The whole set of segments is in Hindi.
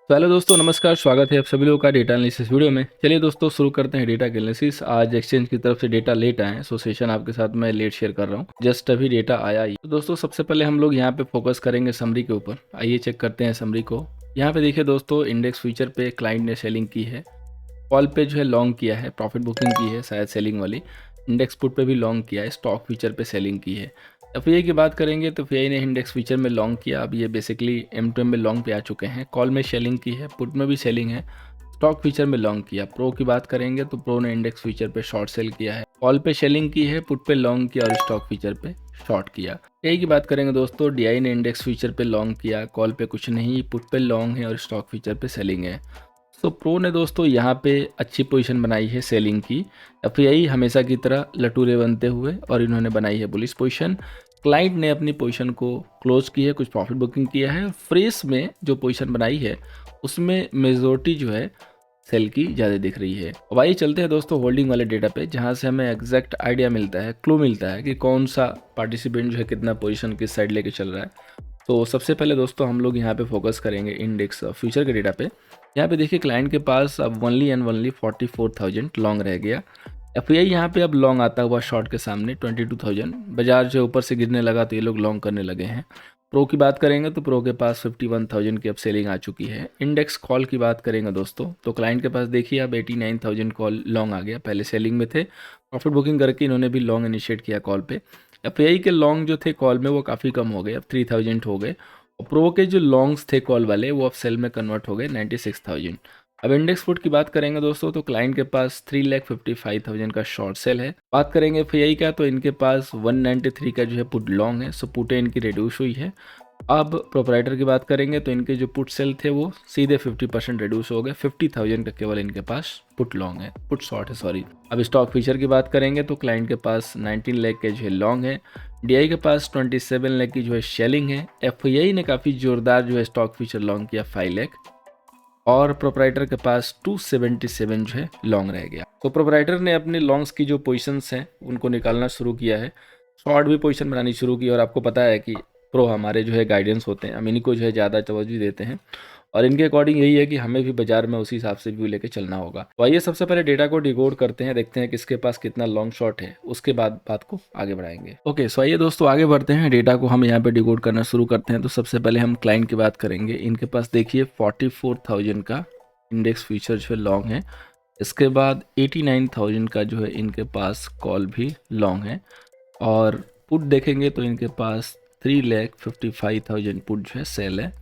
तो हेलो दोस्तों, नमस्कार। स्वागत है आप सभी लोगों का डेटा एनालिसिस वीडियो में। चलिए दोस्तों, शुरू करते हैं डेटा के एनालिसिस। आज एक्सचेंज की तरफ से डेटा लेट आए हैं, सो सेशन आपके साथ मैं लेट शेयर कर रहा हूँ। जस्ट अभी डेटा आया ही। तो दोस्तों, सबसे पहले हम लोग यहाँ पे फोकस करेंगे समरी के ऊपर। आइए चेक करते हैं समरी को। यहाँ पे देखिए दोस्तों, इंडेक्स फ्यूचर पे क्लाइंट ने सेलिंग की है, कॉल पे जो है लॉन्ग किया है, प्रॉफिट बुकिंग की है शायद सेलिंग वाली। इंडेक्स पुट पे भी लॉन्ग किया है, स्टॉक फ्यूचर पे सेलिंग की है। एफआईआई की बात करेंगे तो एफआईआई ने इंडेक्स फ्यूचर में लॉन्ग किया। अब ये बेसिकली M2M में लॉन्ग पे आ चुके हैं। कॉल में सेलिंग की है, पुट में भी सेलिंग है, स्टॉक फ्यूचर में लॉन्ग किया। प्रो की बात करेंगे तो प्रो ने इंडेक्स फ्यूचर पे शॉर्ट सेल किया है, कॉल पे सेलिंग की है, पुट पे लॉन्ग किया और स्टॉक फ्यूचर पे शॉर्ट किया। यही की बात करेंगे दोस्तों, डीआई ने इंडेक्स फ्यूचर पे लॉन्ग किया, कॉल पे कुछ नहीं, पुट पे लॉन्ग है और स्टॉक फ्यूचर पे सेलिंग है। तो प्रो ने दोस्तों यहाँ पे अच्छी पोजीशन बनाई है सेलिंग की। एफआईआई हमेशा की तरह लटूरे बनते हुए और इन्होंने बनाई है बुलिश पोजीशन। क्लाइंट ने अपनी पोजीशन को क्लोज की है, कुछ प्रॉफिट बुकिंग किया है। फ्रेश में जो पोजीशन बनाई है उसमें मेजोरिटी जो है सेल की ज़्यादा दिख रही है। अब आइए चलते हैं दोस्तों होल्डिंग वाले डेटा पे, जहाँ से हमें एग्जैक्ट आइडिया मिलता है, क्लू मिलता है कि कौन सा पार्टिसिपेंट जो है कितना पोजीशन किस साइड लेके चल रहा है। तो सबसे पहले दोस्तों हम लोग यहाँ पे फोकस करेंगे इंडेक्स फ्यूचर के डेटा पे। यहाँ पे देखिए क्लाइंट के पास अब ओनली एंड ओनली 44,000 लॉन्ग रह गया। एफआईआई यहाँ पे अब लॉन्ग आता हुआ शॉर्ट के सामने 22,000। बाजार जो ऊपर से गिरने लगा तो ये लोग लॉन्ग करने लगे हैं। प्रो की बात करेंगे तो प्रो के पास 51,000 की अब सेलिंग आ चुकी है। इंडेक्स कॉल की बात करेंगे दोस्तों तो क्लाइंट के पास देखिए अब 89,000 कॉल लॉन्ग आ गया। पहले सेलिंग में थे, प्रॉफिट बुकिंग करके इन्होंने भी लॉन्ग इनिशिएट किया कॉल पे। एफआईआई के लॉन्ग जो थे कॉल में वो काफ़ी कम हो गए, अब 3,000 हो गए। और प्रो के जो लॉन्ग्स थे कॉल वाले वो अब सेल में कन्वर्ट हो गए 96,000। अब इंडेक्स पुट की बात करेंगे दोस्तों तो क्लाइंट के पास 3,55,000 का शॉर्ट सेल है। बात करेंगे एफआईआई का तो इनके पास 193 का जो है पुट लॉन्ग है, सो पुटें इनकी रिड्यूस हुई है। अब प्रोपराइटर की बात करेंगे तो इनके जो पुट सेल थे वो सीधे 50% रिड्यूस हो गए। 50,000 का केवल इनके पास पुट लॉन्ग है, पुट शॉर्ट है सॉरी। अब स्टॉक फीचर की बात करेंगे तो क्लाइंट के पास 19 लाख के जो है लॉन्ग है, डीआई के पास 27 लाख की जो है शेलिंग है। एफआईआई ने काफ़ी जोरदार जो है स्टॉक फीचर लॉन्ग किया 5 लाख, और प्रोपराइटर के पास 277 जो है लॉन्ग रह गया। तो प्रोपराइटर ने अपने लॉन्ग्स की जो पोजीशंस हैं उनको निकालना शुरू किया है, शॉर्ट भी पोजीशन बनानी शुरू की। और आपको पता है कि प्रो हमारे जो है गाइडेंस होते हैं, हम इन्हीं को जो है ज़्यादा तवज्जो देते हैं और इनके अकॉर्डिंग यही है कि हमें भी बाजार में उसी हिसाब से व्यू लेके चलना होगा। तो आइए सबसे पहले डेटा को डिकोड करते हैं, देखते हैं किसके पास कितना लॉन्ग शॉर्ट है, उसके बाद बात को आगे बढ़ाएंगे। ओके, सो आइए दोस्तों आगे बढ़ते हैं, डेटा को हम यहाँ पे डिकोड करना शुरू करते हैं। तो सबसे पहले हम क्लाइंट की बात करेंगे। इनके पास देखिए 44,000 का इंडेक्स फ्यूचर जो है लॉन्ग है। इसके बाद 89,000 का जो है इनके पास कॉल भी लॉन्ग है। और पुट देखेंगे तो इनके पास 3,55,000 पुट जो है सेल है।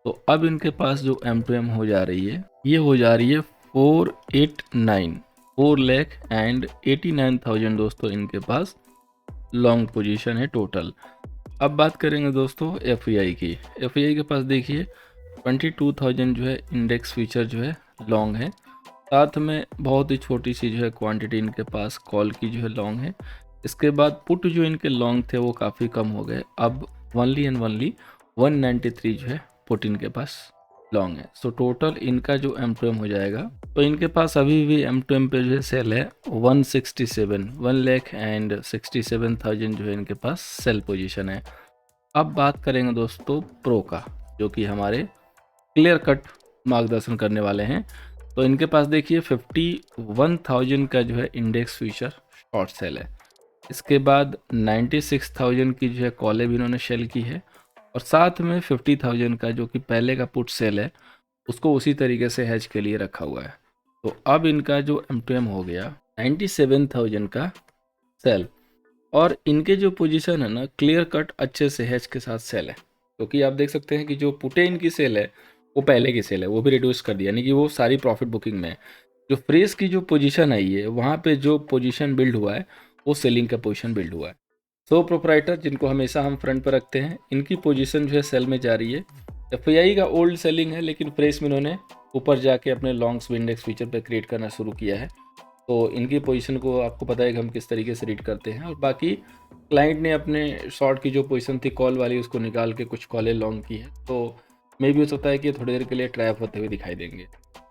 तो अब इनके पास जो M2M हो जा रही है, ये हो जा रही है 4,89,000 दोस्तों इनके पास लॉन्ग पोजीशन है टोटल। अब बात करेंगे दोस्तों एफआईआई की। एफआईआई के पास देखिए 22,000 जो है इंडेक्स फीचर जो है लॉन्ग है, साथ में बहुत ही छोटी सी जो है क्वांटिटी इनके पास कॉल की जो है लॉन्ग है। इसके बाद पुट जो इनके लॉन्ग थे वो काफ़ी कम हो गए, अब ओनली एंड ओनली 193 जो है पुट इनके पास लॉन्ग है। सो टोटल इनका जो M2M हो जाएगा तो इनके पास अभी भी M2M पे जो है सेल है 1,67,000 जो है इनके पास सेल पोजीशन है। अब बात करेंगे दोस्तों प्रो का, जो कि हमारे क्लियर कट मार्गदर्शन करने वाले हैं। तो इनके पास देखिए 51,000 का जो है इंडेक्स फ्यूचर शॉर्ट सेल है। इसके बाद 96,000 की जो है कॉलें भी इन्होंने सेल की है, और साथ में 50,000 का जो कि पहले का पुट सेल है उसको उसी तरीके से हैज के लिए रखा हुआ है। तो अब इनका जो M2M हो गया 97,000 का सेल, और इनके जो पोजीशन है ना क्लियर कट अच्छे से हैज के साथ सेल है, क्योंकि आप देख सकते हैं कि जो पुटे इनकी सेल है वो पहले की सेल है, वो भी रिड्यूस कर दिया, यानी कि वो सारी प्रॉफिट बुकिंग में है। जो फ्रेश की जो पोजीशन आई है वहाँ पे जो पोजीशन बिल्ड हुआ है वो सेलिंग का पोजीशन बिल्ड हुआ है। सो प्रोपराइटर जिनको हमेशा हम फ्रंट पर रखते हैं, इनकी पोजीशन जो है सेल में जा रही है। एफआईआई का ओल्ड सेलिंग है, लेकिन फ्रेश में इन्होंने ऊपर जाके अपने लॉन्ग्स इंडेक्स फीचर पर क्रिएट करना शुरू किया है। तो इनकी पोजीशन को आपको पता है कि हम किस तरीके से रीड करते हैं। और बाकी क्लाइंट ने अपने शॉर्ट की जो पोजीशन थी कॉल वाली उसको निकाल के कुछ कॉलें लॉन्ग की है, तो मे भी हो सकता है कि थोड़ी देर के लिए ट्रैप होते हुए दिखाई देंगे।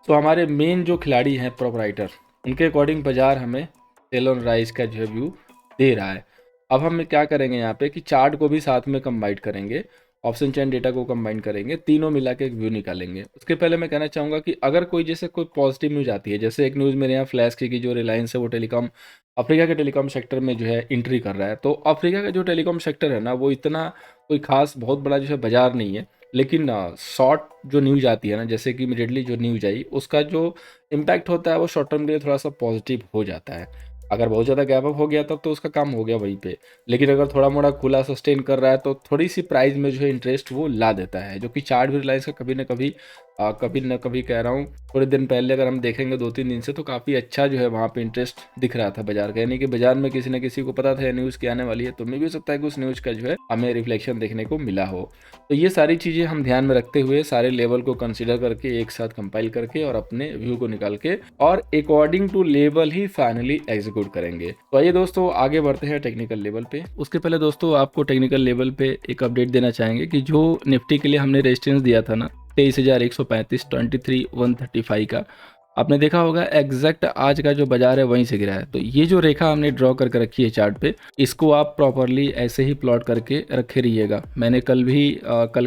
तो हमारे मेन जो खिलाड़ी हैं प्रोपराइटर, उनके अकॉर्डिंग बाजार हमें सेल ऑन राइज का जो है व्यू दे रहा है। अब हम क्या करेंगे यहाँ पे कि चार्ट को भी साथ में कंबाइन करेंगे ऑप्शन चेन डेटा को कंबाइन करेंगे, तीनों मिला के एक व्यू निकालेंगे। उसके पहले मैं कहना चाहूँगा कि अगर कोई जैसे कोई पॉजिटिव न्यूज़ आती है, जैसे एक न्यूज़ मेरे यहाँ फ्लैश की कि जो रिलायंस है वो टेलीकॉम अफ्रीका के टेलीकॉम सेक्टर में जो है एंट्री कर रहा है। तो अफ्रीका का जो टेलीकॉम सेक्टर है ना, वो इतना कोई खास बहुत बड़ा जो है बाजार नहीं है, लेकिन शॉर्ट जो न्यूज़ आती है ना, जैसे कि इमीडिएटली जो न्यूज़ आई उसका जो इम्पैक्ट होता है वो शॉर्ट टर्म के लिए थोड़ा सा पॉजिटिव हो जाता है। अगर बहुत ज़्यादा गैप अप हो गया तब तो उसका काम हो गया वहीं पे, लेकिन अगर थोड़ा मोड़ा खुला सस्टेन कर रहा है तो थोड़ी सी प्राइस में जो है इंटरेस्ट वो ला देता है, जो कि चार्ट भी रिलायंस का कभी ना कभी कह रहा हूँ, थोड़े दिन पहले अगर हम देखेंगे 2-3 दिन से, तो काफ़ी अच्छा जो है वहाँ पे इंटरेस्ट दिख रहा था बाजार का, यानी कि बाजार में किसी न किसी को पता था ये न्यूज़ की आने वाली है, तो मैं भी हो सकता है कि उस न्यूज़ का जो है हमें रिफ्लेक्शन देखने को मिला हो। तो ये सारी चीज़ें हम ध्यान में रखते हुए सारे लेवल को कंसिडर करके एक साथ कंपाइल करके और अपने व्यू को निकाल के और अकॉर्डिंग टू लेवल ही फाइनली एग्जीक्यूट करेंगे। तो आइए दोस्तों आगे बढ़ते हैं टेक्निकल लेवल पे। उसके पहले दोस्तों आपको टेक्निकल लेवल पे एक अपडेट देना चाहेंगे कि जो निफ्टी के लिए हमने रेजिस्टेंस दिया था ना 23,135 23,135 का, आपने देखा होगा एग्जैक्ट आज का जो बाजार है वहीं से गिरा है। तो ये जो रेखा हमने ड्रॉ करके रखी है चार्ट पे, इसको आप प्रॉपरली ऐसे ही प्लॉट करके रखे रहिएगा। मैंने कल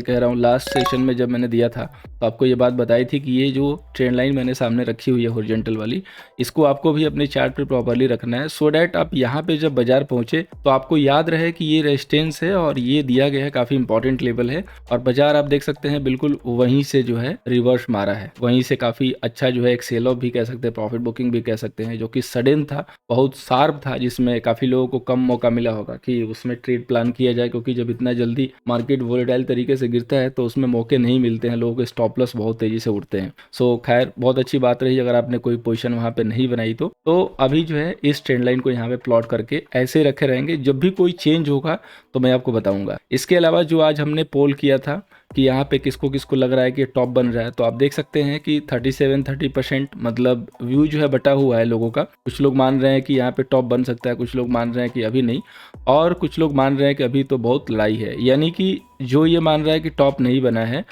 कह रहा हूँ लास्ट सेशन में जब मैंने दिया था तो आपको ये बात बताई थी कि ये जो ट्रेंड लाइन मैंने सामने रखी हुई है हॉरिजॉन्टल वाली, इसको आपको भी अपने चार्ट पे प्रॉपरली रखना है, सो डैट आप यहाँ पे जब बाजार पहुँचे तो आपको याद रहे कि ये रेजिस्टेंस है और ये दिया गया है, काफ़ी इंपॉर्टेंट लेवल है। और बाजार आप देख सकते हैं बिल्कुल वहीं से जो है रिवर्स मारा है, वहीं से काफ़ी अच्छा जो है एक सेल ऑफ भी कह सकते हैं, प्रॉफिट बुकिंग भी कह सकते हैं, जो कि सडन था, बहुत शार्प था, जिसमें काफ़ी लोगों को कम मौका मिला होगा कि उसमें ट्रेड प्लान किया जाए, क्योंकि जब इतना जल्दी मार्केट वोलेटाइल तरीके से गिरता है तो उसमें मौके नहीं मिलते हैं, लोगों के स्टॉप लॉस बहुत तेजी से उठते हैं। सो खैर बहुत अच्छी बात रही अगर आपने कोई पोजीशन वहाँ पे नहीं बनाई तो अभी जो है इस ट्रेंड लाइन को यहाँ पे प्लॉट करके ऐसे रखे रहेंगे, जब भी कोई चेंज होगा तो मैं आपको बताऊंगा। इसके अलावा जो आज हमने पोल किया था कि यहाँ पे किसको किसको लग रहा है कि टॉप बन रहा है, तो आप देख सकते हैं कि 30% मतलब व्यू जो है बटा हुआ है लोगों का। कुछ लोग मान रहे हैं कि यहाँ पे टॉप बन सकता है, कुछ लोग मान रहे हैं कि अभी नहीं, और कुछ लोग मान रहे हैं कि अभी तो बहुत लड़ाई है। यानी कि जो ये मान रहा है कि टॉप नहीं बना है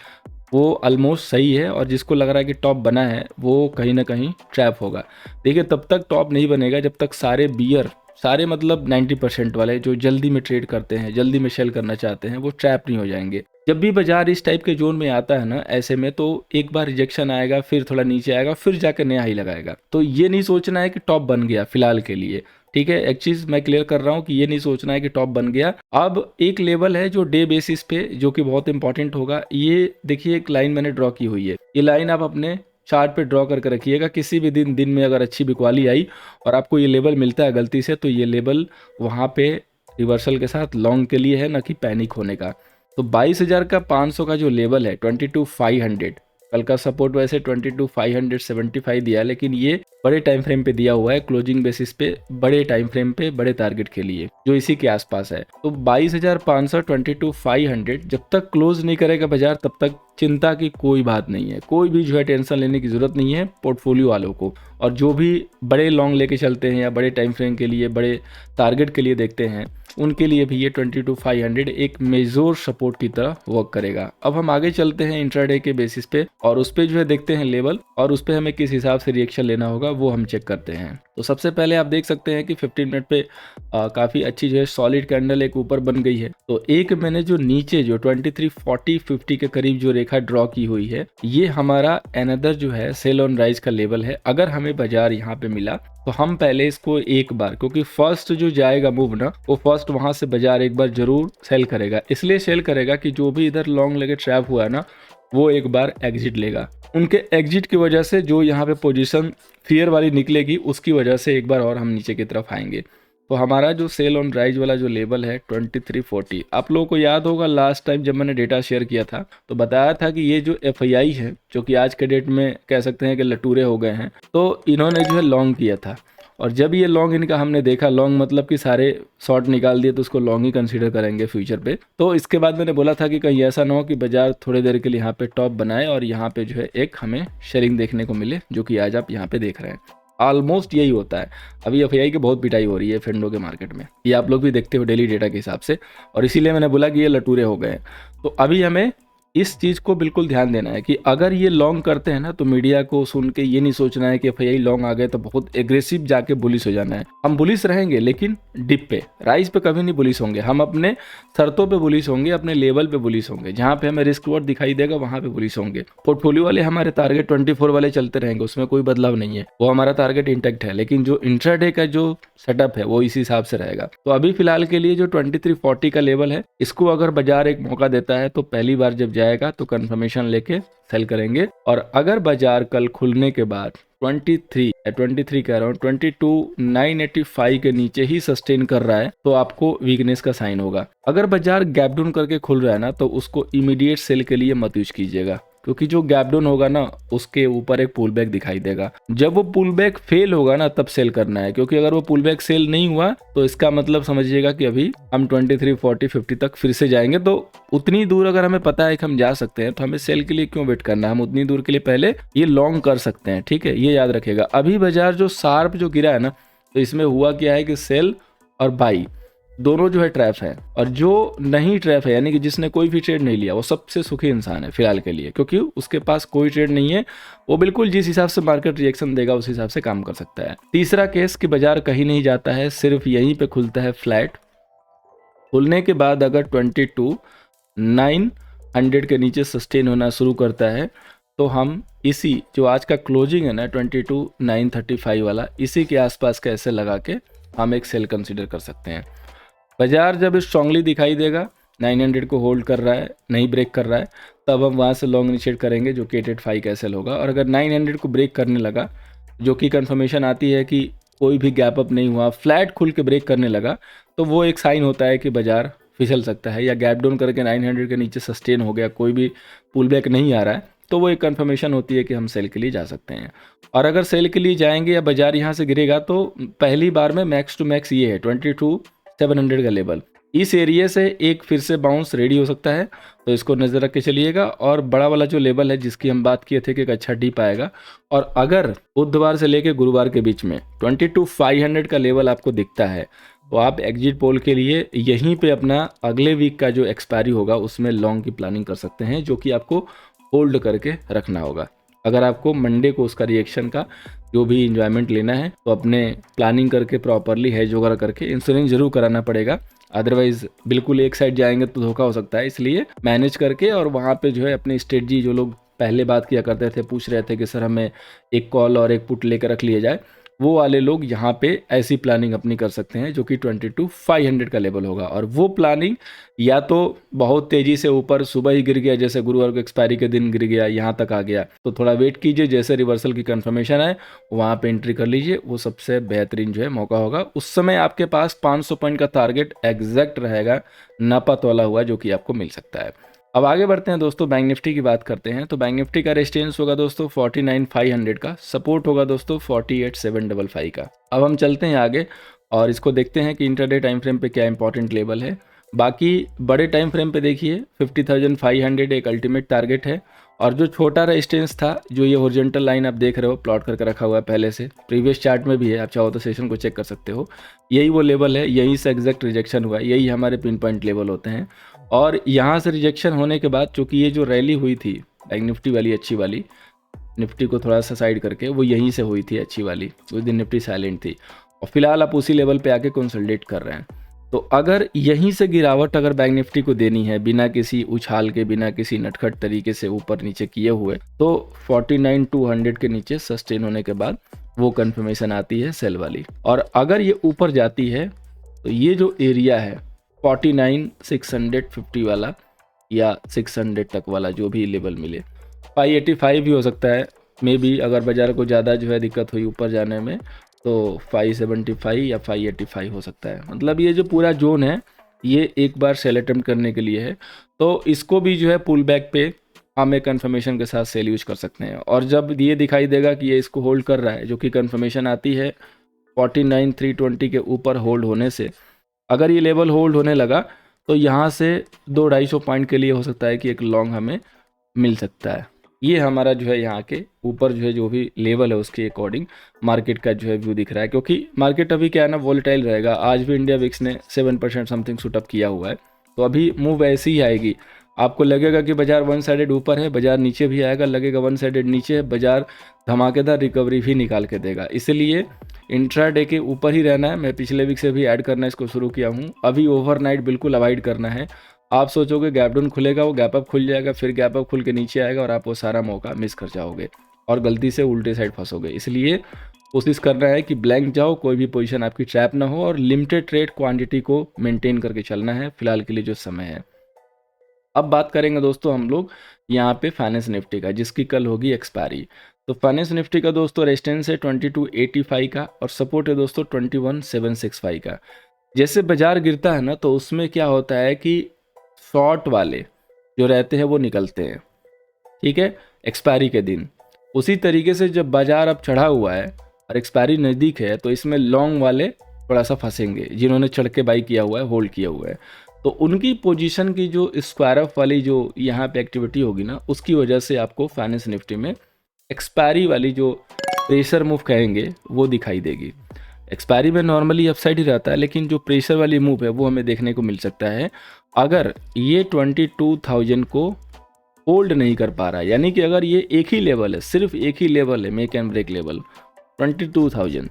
वो ऑलमोस्ट सही है, और जिसको लग रहा है कि टॉप बना है वो कहीं ना कहीं ट्रैप होगा। देखिए तब तक टॉप नहीं बनेगा जब तक सारे मतलब 90% वाले जो जल्दी में ट्रेड करते हैं, जल्दी में सेल करना चाहते हैं, वो ट्रैप नहीं हो जाएंगे। जब भी बाजार इस टाइप के जोन में आता है ना, ऐसे में तो एक बार रिजेक्शन आएगा, फिर थोड़ा नीचे आएगा, फिर जाकर नया हाई लगाएगा। तो ये नहीं सोचना है कि टॉप बन गया फिलहाल के लिए, ठीक है। एक चीज मैं क्लियर कर रहा हूँ कि ये नहीं सोचना है कि टॉप बन गया। अब एक लेवल है जो डे बेसिस पे जो कि बहुत इंपॉर्टेंट होगा। ये देखिए एक लाइन मैंने ड्रॉ की हुई है, ये लाइन आप अपने चार्ट पे ड्रॉ करके रखिएगा। किसी भी दिन में अगर अच्छी बिकवाली आई और आपको ये लेवल मिलता है गलती से, तो ये लेवल वहाँ पे रिवर्सल के साथ लॉन्ग के लिए है, ना कि पैनिक होने का। तो 22,500 का जो लेवल है 22,500, कल का सपोर्ट वैसे 22,575 दिया है, लेकिन ये बड़े टाइम फ्रेम पे दिया हुआ है, क्लोजिंग बेसिस पे बड़े टाइम फ्रेम पे बड़े टारगेट के लिए जो इसी के आसपास है। तो 22,500 22,500 जब तक क्लोज नहीं करेगा बाजार तब तक चिंता की कोई बात नहीं है, कोई भी जो है टेंशन लेने की जरूरत नहीं है पोर्टफोलियो वालों को। और जो भी बड़े लॉन्ग लेके चलते हैं या बड़े टाइम फ्रेम के लिए बड़े टारगेट के लिए देखते हैं, उनके लिए भी ये 22,500 एक मेजर सपोर्ट की तरह वर्क करेगा। अब हम आगे चलते हैं इंट्राडे के बेसिस पे, और उस पर जो है देखते हैं लेवल, और उस पर हमें किस हिसाब से रिएक्शन लेना होगा वो हम चेक करते हैं। तो सबसे पहले आप देख सकते हैं कि 15 मिनट पे काफ़ी अच्छी जो है सॉलिड कैंडल एक ऊपर बन गई है। तो एक मैंने जो नीचे जो 2340-50 के करीब जो रेखा ड्रॉ की हुई है, ये हमारा अनदर जो है सेल ऑन राइज का लेवल है। अगर हमें बाजार यहाँ पे मिला तो हम पहले इसको एक बार, क्योंकि फर्स्ट जो जाएगा मूव ना, वो फर्स्ट वहां से बाजार एक बार जरूर सेल करेगा। इसलिए सेल करेगा कि जो भी इधर लॉन्ग लेके ट्रैप हुआ है ना, वो एक बार एग्जिट लेगा। उनके एग्जिट की वजह से जो यहाँ पे पोजीशन फियर वाली निकलेगी, उसकी वजह से एक बार और हम नीचे की तरफ आएंगे। तो हमारा जो सेल ऑन राइज वाला जो लेवल है 2340, आप लोगों को याद होगा लास्ट टाइम जब मैंने डेटा शेयर किया था तो बताया था कि ये जो एफआईआई है, जो कि आज के डेट में कह सकते हैं कि लटूरे हो गए हैं, तो इन्होंने जो है लॉन्ग किया था। और जब ये लॉन्ग इनका हमने देखा, लॉन्ग मतलब कि सारे शॉर्ट निकाल दिए, तो उसको लॉन्ग ही कंसीडर करेंगे फ्यूचर पे। तो इसके बाद मैंने बोला था कि कहीं ऐसा ना हो कि बाजार थोड़ी देर के लिए यहाँ पे टॉप बनाए और यहाँ पे जो है एक हमें शेयरिंग देखने को मिले, जो कि आज आप यहाँ पे देख रहे हैं। ऑलमोस्ट यही होता है। अभी एफआईआई की बहुत पिटाई हो रही है फेंडो के मार्केट में, ये आप लोग भी देखते हो डेली डेटा के हिसाब से, और इसीलिए मैंने बोला कि ये लटूरे हो गए हैं। तो अभी हमें इस चीज़ को बिल्कुल ध्यान देना है कि अगर ये लॉन्ग करते हैं ना तो मीडिया को सुन के ये नहीं सोचना है कि एफआईआई लॉन्ग आ गए तो बहुत एग्रेसिव जाके बुलिस हो जाना है। हम बुलिस रहेंगे लेकिन डिप पे, राइज पे कभी नहीं बुलिस होंगे। हम अपने शर्तों पे बुलिस होंगे, अपने लेवल पे बुलिस होंगे, जहाँ पे हमें रिस्क रिवॉर्ड दिखाई देगा वहाँ पे बुलिस होंगे। पोर्टफोलियो वाले हमारे टारगेट 24 वाले चलते रहेंगे, उसमें कोई बदलाव नहीं है, वो हमारा टारगेट इंटैक्ट है। लेकिन जो इंट्राडे का जो सेटअप है वो इसी हिसाब से रहेगा। तो अभी फिलहाल के लिए जो 2340 का लेवल है, इसको अगर बाजार एक मौका देता है तो पहली बार जब जाएगा तो कंफर्मेशन लेके सेल करेंगे। और अगर बाजार कल खुलने के बाद 23 कह रहा हूँ 22,985 के नीचे ही सस्टेन कर रहा है तो आपको वीकनेस का साइन होगा। अगर बाजार गैप डाउन करके खुल रहा है ना तो उसको इमीडिएट सेल के लिए मत यूज कीजिएगा, क्योंकि जो गैप डाउन होगा ना उसके ऊपर एक पुल बैक दिखाई देगा। जब वो पुल बैक फेल होगा ना तब सेल करना है, क्योंकि अगर वो पुल बैक सेल नहीं हुआ तो इसका मतलब समझिएगा कि अभी हम 23, 40, 50 तक फिर से जाएंगे। तो उतनी दूर अगर हमें पता है कि हम जा सकते हैं तो हमें सेल के लिए क्यों वेट करना है, हम उतनी दूर के लिए पहले ये लॉन्ग कर सकते हैं। ठीक है, ये याद रखेगा। अभी बाजार जो शार्प जो गिरा है ना, तो इसमें हुआ क्या है कि सेल और बाई दोनों जो है ट्रैप है, और जो नहीं ट्रैप है यानी कि जिसने कोई भी ट्रेड नहीं लिया वो सबसे सुखी इंसान है फिलहाल के लिए, क्योंकि उसके पास कोई ट्रेड नहीं है। वो बिल्कुल जिस हिसाब से मार्केट रिएक्शन देगा उस हिसाब से काम कर सकता है। तीसरा केस कि बाजार कहीं नहीं जाता है, सिर्फ यहीं पे खुलता है फ्लैट। खुलने के बाद अगर 22,900 के नीचे सस्टेन होना शुरू करता है तो हम इसी जो आज का क्लोजिंग है ना 22,935 वाला, इसी के आसपास का ऐसे लगा के हम एक सेल कंसिडर कर सकते हैं। बाजार जब स्ट्रांगली दिखाई देगा 900 को होल्ड कर रहा है, नहीं ब्रेक कर रहा है, तब हम वहाँ से लॉन्ग इनिशिएट करेंगे जो कि 885 का सेल होगा। और अगर 900 को ब्रेक करने लगा, जो कि कंफर्मेशन आती है कि कोई भी गैप अप नहीं हुआ, फ्लैट खुल के ब्रेक करने लगा, तो वो एक साइन होता है कि बाजार फिसल सकता है, या गैप डाउन करके 900 के नीचे सस्टेन हो गया, कोई भी पुल बैक नहीं आ रहा है, तो वो एक कंफर्मेशन होती है कि हम सेल के लिए जा सकते हैं। और अगर सेल के लिए जाएंगे या बाजार यहाँ से गिरेगा तो पहली बार में मैक्स टू मैक्स ये है 22,700 का लेवल। इस एरिया से एक फिर से बाउंस रेडी हो सकता है, तो इसको नज़र रख के चलिएगा। और बड़ा वाला जो लेवल है जिसकी हम बात किए थे कि एक अच्छा डीप आएगा, और अगर बुधवार से लेकर गुरुवार के बीच में 22,500 का लेवल आपको दिखता है तो आप एग्जिट पोल के लिए यहीं पे अपना अगले वीक का जो एक्सपायरी होगा उसमें लॉन्ग की प्लानिंग कर सकते हैं, जो कि आपको होल्ड करके रखना होगा। अगर आपको मंडे को उसका रिएक्शन का जो भी इंजॉयमेंट लेना है तो अपने प्लानिंग करके प्रॉपरली हेज वगैरह करके इंश्योरेंस जरूर कराना पड़ेगा, अदरवाइज बिल्कुल एक साइड जाएंगे तो धोखा हो सकता है। इसलिए मैनेज करके और वहाँ पे जो है अपनी स्ट्रेटजी, जो लोग पहले बात किया करते थे, पूछ रहे थे कि सर हमें एक कॉल और एक पुट लेकर रख लिया जाए, वो वाले लोग यहाँ पे ऐसी प्लानिंग अपनी कर सकते हैं जो कि 22,500 का लेवल होगा। और वो प्लानिंग या तो बहुत तेजी से ऊपर सुबह ही गिर गया, जैसे गुरुवार को एक्सपायरी के दिन गिर गया, यहाँ तक आ गया, तो थोड़ा वेट कीजिए, जैसे रिवर्सल की कंफर्मेशन आए वहाँ पे एंट्री कर लीजिए, वो सबसे बेहतरीन जो है मौका होगा। उस समय आपके पास 500 पॉइंट का टारगेट एग्जैक्ट रहेगा, नापा तोला हुआ, जो कि आपको मिल सकता है। अब आगे बढ़ते हैं दोस्तों, बैंक निफ्टी की बात करते हैं। तो बैंक निफ्टी का रेजिस्टेंस होगा दोस्तों 49,500 का, सपोर्ट होगा दोस्तों 48,755 का। अब हम चलते हैं आगे और इसको देखते हैं कि इंटरडे टाइम फ्रेम पे क्या इंपॉर्टेंट लेवल है। बाकी बड़े टाइम फ्रेम पे देखिए 50,500 एक अल्टीमेट टारगेट है, और जो छोटा रेजिस्टेंस था, जो ये हॉरिजॉन्टल लाइन आप देख रहे हो प्लॉट करके रखा हुआ है पहले से, प्रीवियस चार्ट में भी है, आप चाहो तो सेशन को चेक कर सकते हो, यही वो लेवल है, यहीं से एग्जैक्ट रिजेक्शन हुआ है, यही हमारे पिन पॉइंट लेवल होते हैं। और यहाँ से रिजेक्शन होने के बाद चूंकि ये जो रैली हुई थी बैंक निफ्टी वाली, अच्छी वाली, निफ्टी को थोड़ा सा साइड करके, वो यहीं से हुई थी अच्छी वाली, उस दिन निफ्टी साइलेंट थी, और फिलहाल आप उसी लेवल पे आके कंसोलिडेट कर रहे हैं। तो अगर यहीं से गिरावट अगर बैंक निफ्टी को देनी है बिना किसी उछाल के, बिना किसी नटखट तरीके से ऊपर नीचे किए हुए, तो 49,200 के नीचे सस्टेन होने के बाद वो कंफर्मेशन आती है सेल वाली। और अगर ये ऊपर जाती है तो ये जो एरिया है 49,650 वाला या 600 तक वाला, जो भी लेवल मिले, 585 भी हो सकता है मे बी, अगर बाजार को ज़्यादा जो है दिक्कत हुई ऊपर जाने में तो 575 या 585 हो सकता है। मतलब ये जो पूरा जोन है ये एक बार सेल अटेम्प्ट करने के लिए है, तो इसको भी जो है पुल बैक पे हम एक कन्फर्मेशन के साथ सेल यूज कर सकते हैं। और जब ये दिखाई देगा कि ये इसको होल्ड कर रहा है, जो कि कन्फर्मेशन आती है 49,320 के ऊपर होल्ड होने से, अगर ये लेवल होल्ड होने लगा तो यहाँ से 200-250 पॉइंट के लिए हो सकता है कि एक लॉन्ग हमें मिल सकता है। ये हमारा जो है यहाँ के ऊपर जो है जो भी लेवल है उसके अकॉर्डिंग मार्केट का जो है व्यू दिख रहा है, क्योंकि मार्केट अभी क्या है ना, वॉलेटाइल रहेगा। आज भी इंडिया विक्स ने 7% समथिंग शूट अप किया हुआ है, तो अभी मूव ऐसी ही आएगी। आपको लगेगा कि बाजार वन साइडेड ऊपर है, बाजार नीचे भी आएगा, लगेगा वन साइडेड नीचे है, बाजार धमाकेदार रिकवरी भी निकाल के देगा। इसलिए इंट्राडे के ऊपर ही रहना है। मैं पिछले वीक से भी ऐड करना इसको शुरू किया हूँ। अभी ओवरनाइट बिल्कुल अवॉइड करना है। आप सोचोगे गैप डाउन खुलेगा, वो गैप अप खुल जाएगा, फिर गैप अप खुल के नीचे आएगा और आप वो सारा मौका मिस कर जाओगे और गलती से उल्टे साइड फंसोगे। इसलिए कोशिश करना है कि ब्लैंक जाओ, कोई भी पोजीशन आपकी ट्रैप ना हो और लिमिटेड ट्रेड क्वांटिटी को मेंटेन करके चलना है फिलहाल के लिए जो समय है। अब बात करेंगे दोस्तों हम लोग यहाँ पे फाइनेंस निफ्टी का, जिसकी कल होगी एक्सपायरी। तो फाइनेंस निफ्टी का दोस्तों रेजिस्टेंस है 2285 का और सपोर्ट है दोस्तों 21765 का। जैसे बाजार गिरता है ना, तो उसमें क्या होता है कि शॉर्ट वाले जो रहते हैं वो निकलते हैं, ठीक है, एक्सपायरी के दिन। उसी तरीके से जब बाजार अब चढ़ा हुआ है और एक्सपायरी नज़दीक है, तो इसमें लॉन्ग वाले थोड़ा सा फंसेंगे, जिन्होंने चढ़ के बाई किया हुआ है, होल्ड किया हुआ है। तो उनकी पोजीशन की जो स्क्वायर ऑफ वाली जो यहाँ पे एक्टिविटी होगी ना, उसकी वजह से आपको फाइनेंस निफ्टी में एक्सपायरी वाली जो प्रेशर मूव कहेंगे वो दिखाई देगी। एक्सपायरी में नॉर्मली अपसाइड ही रहता है, लेकिन जो प्रेशर वाली मूव है वो हमें देखने को मिल सकता है अगर ये 22,000 को होल्ड नहीं कर पा रहा है। यानी कि अगर ये एक ही लेवल है, सिर्फ एक ही लेवल है, मेक एंड ब्रेक लेवल 22,000,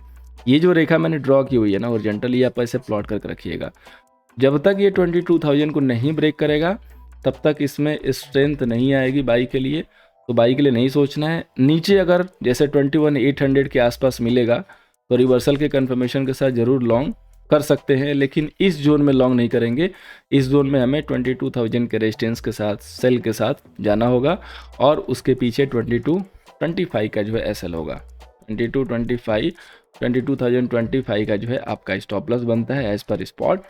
ये जो रेखा मैंने ड्रॉ की हुई है ना ओरिजेंटली, आप ऐसे प्लॉट करके रखिएगा। जब तक ये 22,000 को नहीं ब्रेक करेगा तब तक इसमें स्ट्रेंथ नहीं आएगी बाई के लिए, तो बाई के लिए नहीं सोचना है। नीचे अगर जैसे 21,800 के आसपास मिलेगा तो रिवर्सल के कंफर्मेशन के साथ ज़रूर लॉन्ग कर सकते हैं, लेकिन इस जोन में लॉन्ग नहीं करेंगे। इस जोन में हमें 22,000 के रेजिस्टेंस के साथ सेल के साथ जाना होगा और उसके पीछे 2225 का जो है एसएल होगा। 22,025 का जो है आपका स्टॉप लॉस बनता है एज पर स्पॉट।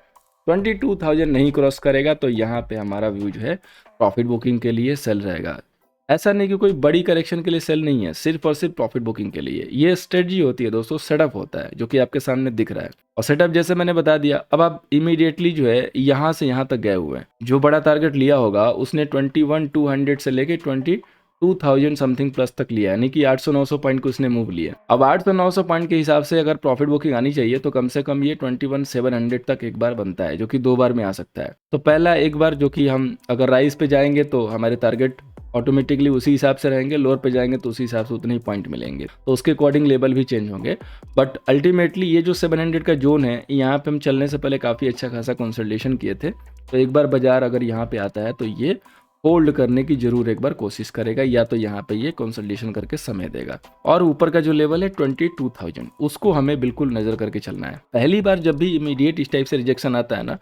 22,000 नहीं क्रॉस करेगा तो यहाँ पे हमारा व्यू जो है प्रॉफिट बुकिंग के लिए सेल रहेगा। ऐसा नहीं कि कोई बड़ी करेक्शन के लिए सेल नहीं है, सिर्फ और सिर्फ प्रॉफिट बुकिंग के लिए। ये स्ट्रेटजी होती है दोस्तों, सेटअप होता है जो कि आपके सामने दिख रहा है। और सेटअप जैसे मैंने बता दिया, अब आप इमीडिएटली जो है यहाँ से यहाँ तक गए हुए हैं। जो बड़ा टारगेट लिया होगा उसने 21,200 से लेके 22,000 समथिंग प्लस तक लिया, यानी कि 800-900 पॉइंट को उसने मूव लिया। अब 800-900 पॉइंट के हिसाब से अगर प्रॉफिट बुकिंग आनी चाहिए तो कम से कम ये 21,700 तक एक बार बनता है, जो कि 2 बार में आ सकता है। तो पहला एक बार जो कि हम अगर राइज पे जाएंगे तो हमारे टारगेट ऑटोमेटिकली उसी हिसाब से रहेंगे, लोअर पे जाएंगे तो उसी हिसाब से उतने ही पॉइंट मिलेंगे, तो उसके अकॉर्डिंग लेवल भी चेंज होंगे। बट अल्टीमेटली ये जो 700 का जोन है, यहाँ पे हम चलने से पहले काफ़ी अच्छा खासा कंसोलिडेशन किए थे। तो एक बार बाजार अगर यहाँ पे आता है तो ये होल्ड करने की जरूर एक बार कोशिश करेगा, या तो यहाँ पे ये कंसोलिडेशन करके समय देगा। और ऊपर का जो लेवल है 22,000, उसको हमें बिल्कुल नज़र करके चलना है। पहली बार जब भी इमीडिएट इस टाइप से रिजेक्शन आता है ना,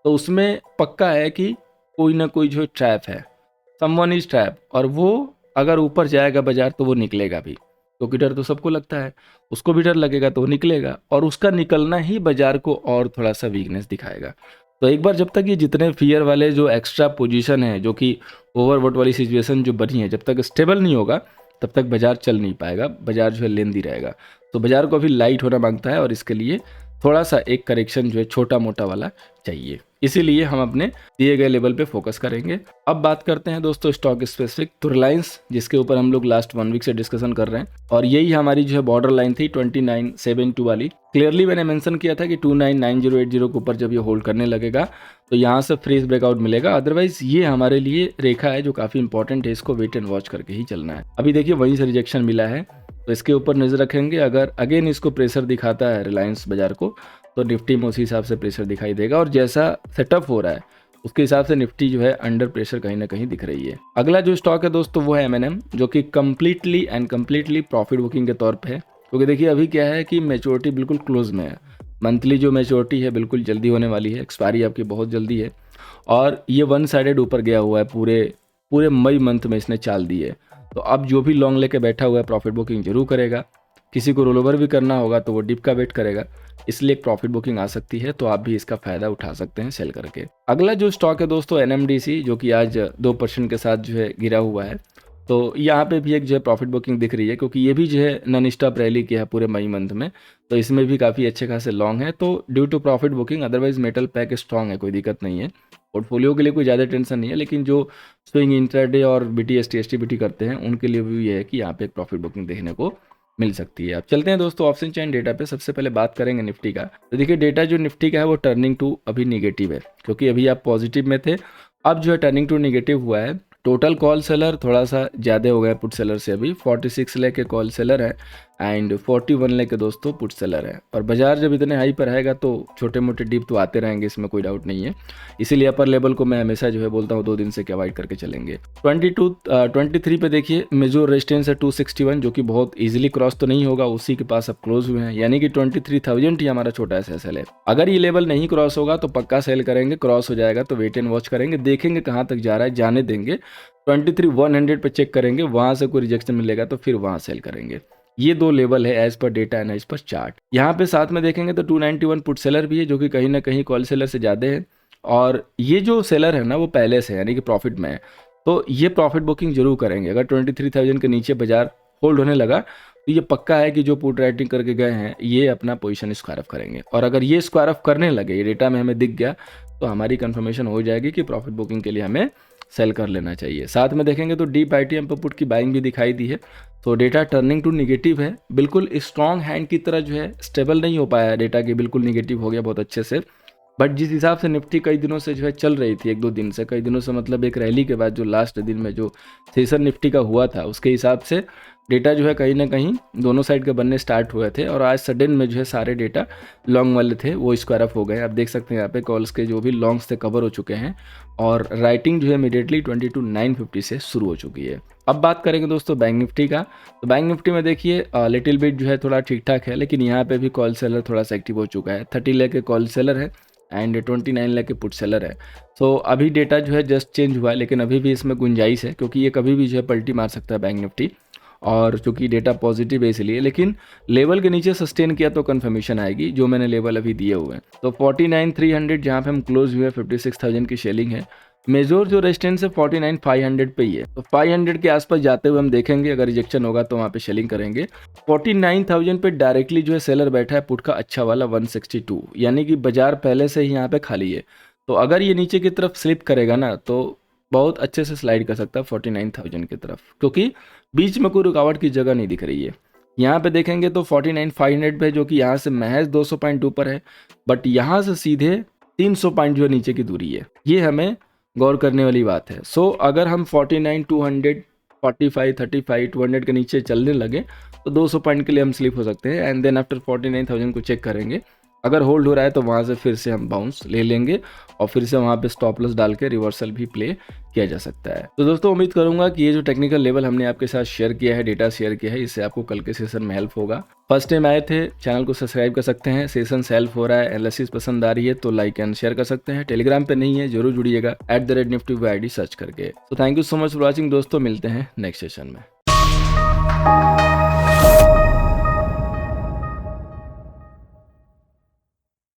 तो उसमें पक्का है कि कोई ना कोई जो ट्रैप है, समवन इज ट्रैप, और वो अगर ऊपर जाएगा बाजार तो वो निकलेगा भी, क्योंकि डर तो सबको लगता है, उसको भी डर लगेगा तो वो निकलेगा, और उसका निकलना ही बाजार को और थोड़ा सा वीकनेस दिखाएगा। तो एक बार जब तक ये जितने फियर वाले जो एक्स्ट्रा पोजीशन है, जो कि ओवरबॉट वाली सिचुएशन जो बनी है, जब तक स्टेबल नहीं होगा तब तक बाजार चल नहीं पाएगा, बाजार जो है लेंदी रहेगा। तो बाजार को अभी लाइट होना मांगता है और इसके लिए थोड़ा सा एक करेक्शन जो है छोटा मोटा वाला चाहिए, इसीलिए हम अपने दिए गए लेवल पे फोकस करेंगे। अब बात करते हैं दोस्तों स्टॉक स्पेसिफिक। तो रिलायंस, जिसके ऊपर हम लोग लास्ट 1 वीक से डिस्कशन कर रहे हैं, और यही हमारी जो है बॉर्डर लाइन थी 2972 वाली। क्लियरली मैंने मेंशन किया था कि 299080 के ऊपर जब ये होल्ड करने लगेगा तो यहाँ से फ्रीज ब्रेकआउट मिलेगा, अदरवाइज ये हमारे लिए रेखा है जो काफ़ी इंपॉर्टेंट है, इसको वेट एंड वॉच करके ही चलना है। अभी देखिए वहीं से रिजेक्शन मिला है तो इसके ऊपर नज़र रखेंगे। अगर अगेन इसको प्रेशर दिखाता है रिलायंस बाजार को, तो निफ्टी में उसी हिसाब से प्रेशर दिखाई देगा, और जैसा सेटअप हो रहा है उसके हिसाब से निफ्टी जो है अंडर प्रेशर कहीं ना कहीं दिख रही है। अगला जो स्टॉक है दोस्तों वो है M&M, जो कि कम्प्लीटली प्रॉफिट बुकिंग के तौर पे है। क्योंकि देखिए अभी क्या है कि मैच्योरिटी बिल्कुल क्लोज में है, मंथली जो मैच्योरिटी है बिल्कुल जल्दी होने वाली है, एक्सपायरी आपकी बहुत जल्दी है, और ये 1 साइडेड ऊपर गया हुआ है, पूरे मई मंथ में इसने चाल दी है। तो अब जो भी लॉन्ग लेके बैठा हुआ है प्रॉफिट बुकिंग जरूर करेगा, किसी को रोल ओवर भी करना होगा तो वो डिप का वेट करेगा, इसलिए एक प्रॉफिट बुकिंग आ सकती है, तो आप भी इसका फायदा उठा सकते हैं सेल करके। अगला जो स्टॉक है दोस्तों NMDC, जो कि आज 2% के साथ जो है गिरा हुआ है। तो यहाँ पे भी एक जो है प्रॉफिट बुकिंग दिख रही है, क्योंकि ये भी जो है नॉन स्टॉप रैली किया है पूरे मई मंथ में, तो इसमें भी काफ़ी अच्छे खासे लॉन्ग है, तो due to profit booking. Otherwise metal pack strong है, कोई दिक्कत नहीं है, पोर्टफोलियो के लिए कोई ज़्यादा टेंशन नहीं है, लेकिन जो स्विंग इंट्राडे और BTS TSTBT करते हैं उनके लिए भी ये है कि यहाँ पे एक प्रॉफिट बुकिंग देखने को मिल सकती है। अब चलते हैं दोस्तों ऑप्शन चेन डेटा पे। सबसे पहले बात करेंगे निफ्टी का। तो देखिए डेटा जो निफ्टी का है वो टर्निंग टू अभी निगेटिव है, क्योंकि अभी आप पॉजिटिव में थे अब जो है टर्निंग टू निगेटिव हुआ है। टोटल कॉल सेलर थोड़ा सा ज़्यादा हो गया पुट सेलर से, अभी 46 लाख के कॉल सेलर है एंड 41 लाख के दोस्तों पुट सेलर है। और बाजार जब इतने हाई पर रहेगा तो छोटे मोटे डिप तो आते रहेंगे, इसमें कोई डाउट नहीं है। इसीलिए अपर लेवल को मैं हमेशा जो है बोलता हूँ 2 दिन से अवॉइड करके चलेंगे। 23 पे देखिए मेजर रेजिस्टेंस है 261, जो कि बहुत इजीली क्रॉस तो नहीं होगा, उसी के पास अब क्लोज हुए हैं, यानी कि 23,000 ही हमारा छोटा SSL है। अगर ये लेवल नहीं क्रॉस होगा तो पक्का सेल करेंगे, क्रॉस हो जाएगा तो वेट एंड वॉच करेंगे, देखेंगे कहाँ तक जा रहा है, जाने देंगे। 23,100 पे चेक करेंगे, वहाँ से कोई रिजेक्शन मिलेगा तो फिर वहाँ सेल करेंगे। ये 2 लेवल है as per data and as per chart. यहाँ पे साथ में देखेंगे तो 291 पुट सेलर भी है, जो कि कहीं ना कहीं कॉल सेलर से ज़्यादा है। और ये जो सेलर है ना वो पहले से यानी कि प्रॉफिट में है, तो ये प्रॉफिट बुकिंग जरूर करेंगे। अगर 23,000 के नीचे बाजार होल्ड होने लगा तो ये पक्का है कि जो पुट राइटिंग करके गए हैं ये अपना पोजीशन स्क्वायर ऑफ करेंगे। और अगर ये स्क्वायर ऑफ करने लगे, ये डेटा में हमें दिख गया, तो हमारी कंफर्मेशन हो जाएगी कि प्रॉफिट बुकिंग के लिए हमें सेल कर लेना चाहिए। साथ में देखेंगे तो डीप ITM पर पुट की बाइंग भी दिखाई दी है, तो डेटा टर्निंग टू निगेटिव है। बिल्कुल स्ट्रॉन्ग हैंड की तरह जो है स्टेबल नहीं हो पाया है डेटा की, बिल्कुल निगेटिव हो गया बहुत अच्छे से। बट जिस हिसाब से निफ्टी कई दिनों से जो है चल रही थी, 1-2 दिन से, कई दिनों से मतलब एक रैली के बाद जो लास्ट दिन में जो सेशन निफ्टी का हुआ था, उसके हिसाब से डेटा जो है कहीं ना कहीं दोनों साइड के बनने स्टार्ट हुए थे। और आज सडन में जो है सारे डेटा लॉन्ग वाले थे वो स्क्वायर अप हो गए। आप देख सकते हैं यहाँ पे कॉल्स के जो भी लॉन्ग्स थे कवर हो चुके हैं, और राइटिंग जो है इमीडिएटली 22,950 से शुरू हो चुकी है। अब बात करेंगे दोस्तों बैंक निफ्टी का, तो बैंक निफ्टी में देखिए लिटिल बिट जो है थोड़ा ठीक ठाक है, लेकिन यहाँ पे भी कॉल सेलर थोड़ा सा एक्टिव हो चुका है। 30 लाख के कॉल सेलर है एंड 29 लाख के पुट सेलर है। तो अभी डेटा जो है जस्ट चेंज हुआ है, लेकिन अभी भी इसमें गुंजाइश है, क्योंकि ये कभी भी जो है पलटी मार सकता है बैंक निफ्टी, और चूंकि डेटा पॉजिटिव है इसलिए। लेकिन लेवल के नीचे सस्टेन किया तो कंफर्मेशन आएगी, जो मैंने लेवल अभी दिए हुए हैं। तो 49,300 जहाँ पे हम क्लोज हुए, 56,000 की शेलिंग है। मेजर जो रेजिस्टेंस है 49,500 पे ही है, तो 500 के आसपास जाते हुए हम देखेंगे, अगर रिजेक्शन होगा तो वहाँ पे शेलिंग करेंगे। 49,000 पे डायरेक्टली जो है सेलर बैठा है पुट का अच्छा वाला 162, यानी कि बाजार पहले से ही यहाँ पे खाली है। तो अगर ये नीचे की तरफ स्लिप करेगा ना तो बहुत अच्छे से स्लाइड कर सकता है 49,000 की तरफ, क्योंकि बीच में कोई रुकावट की जगह नहीं दिख रही है। यहाँ पे देखेंगे तो 49,500 पे, जो कि यहाँ से महज 200 पॉइंट ऊपर है, बट यहाँ से सीधे 300 पॉइंट जो नीचे की दूरी है, ये हमें गौर करने वाली बात है। सो अगर हम 49,200, 45, 35, 200 के नीचे चलने लगे तो 200 पॉइंट के लिए हम स्लिप हो सकते हैं। एंड देन आफ्टर 49,000 को चेक करेंगे, अगर होल्ड हो रहा है तो वहाँ से फिर से हम बाउंस ले लेंगे, और फिर से वहाँ पे स्टॉप लॉस डाल के रिवर्सल भी प्ले किया जा सकता है। तो दोस्तों उम्मीद करूंगा कि ये जो टेक्निकल लेवल हमने आपके साथ शेयर किया है, डेटा शेयर किया है, इससे आपको कल के सेशन में हेल्प होगा। फर्स्ट टाइम आए थे, चैनल को सब्सक्राइब कर सकते हैं। सेशन हेल्प हो रहा है, एनालिसिस पसंद आ रही है तो लाइक एंड शेयर कर सकते हैं। टेलीग्राम पे नहीं है, जरूर जुड़िएगा @nifty ID सर्च करके। तो thank you so much for watching दोस्तों, मिलते हैं नेक्स्ट सेशन में।